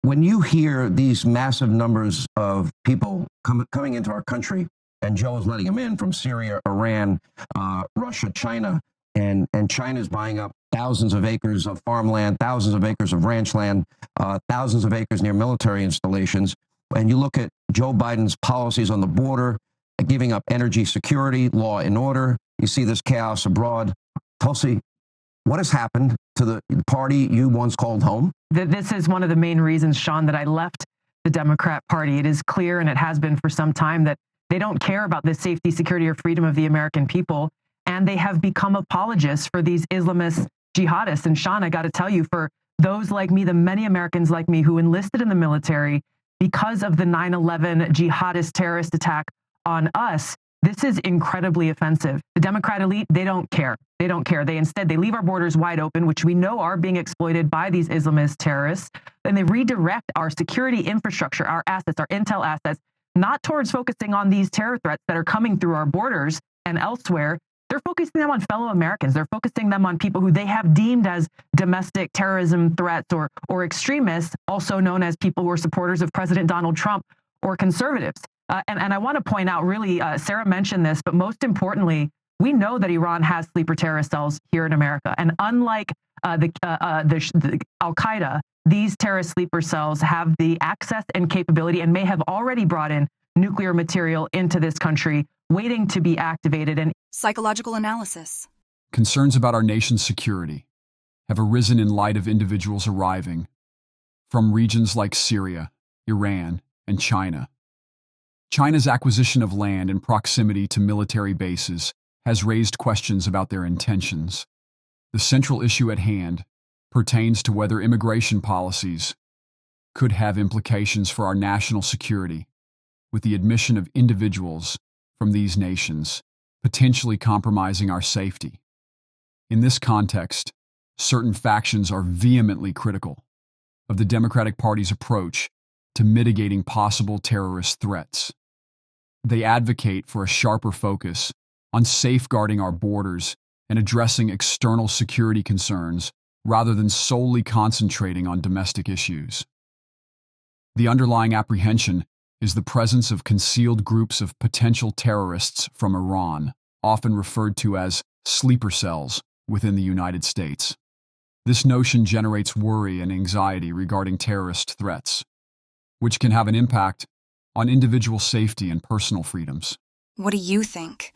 When you hear these massive numbers of people coming into our country, and Joe is letting them in from Syria, Iran, Russia, China, and China is buying up thousands of acres of farmland, thousands of acres of ranch land, thousands of acres near military installations. And you look at Joe Biden's policies on the border, giving up energy security, law and order. You see this chaos abroad. Tulsi, what has happened to the party you once called home? This is one of the main reasons, Sean, that I left the Democrat Party. It is clear, and it has been for some time, that they don't care about the safety, security, or freedom of the American people. And they have become apologists for these Islamist jihadists. And Sean, I got to tell you, for those like me, the many Americans like me who enlisted in the military because of the 9/11 jihadist terrorist attack on us, this is incredibly offensive. The Democrat elite, they don't care. They don't care. They leave our borders wide open, which we know are being exploited by these Islamist terrorists. And they redirect our security infrastructure, our assets, our intel assets, not towards focusing on these terror threats that are coming through our borders and elsewhere. They're focusing them on fellow Americans. They're focusing them on people who they have deemed as domestic terrorism threats or extremists, also known as people who are supporters of President Donald Trump or conservatives. And I want to point out, really, Sarah mentioned this, but most importantly, we know that Iran has sleeper terrorist cells here in America. And unlike the Al-Qaeda, these terrorist sleeper cells have the access and capability and may have already brought in nuclear material into this country, waiting to be activated. And psychological analysis. Concerns about our nation's security have arisen in light of individuals arriving from regions like Syria, Iran, and China. China's acquisition of land in proximity to military bases has raised questions about their intentions. The central issue at hand pertains to whether immigration policies could have implications for our national security, with the admission of individuals from these nations potentially compromising our safety. In this context, certain factions are vehemently critical of the Democratic Party's approach to mitigating possible terrorist threats. They advocate for a sharper focus on safeguarding our borders and addressing external security concerns rather than solely concentrating on domestic issues. The underlying apprehension is the presence of concealed groups of potential terrorists from Iran, often referred to as sleeper cells, within the United States. This notion generates worry and anxiety regarding terrorist threats, which can have an impact on individual safety and personal freedoms. What do you think?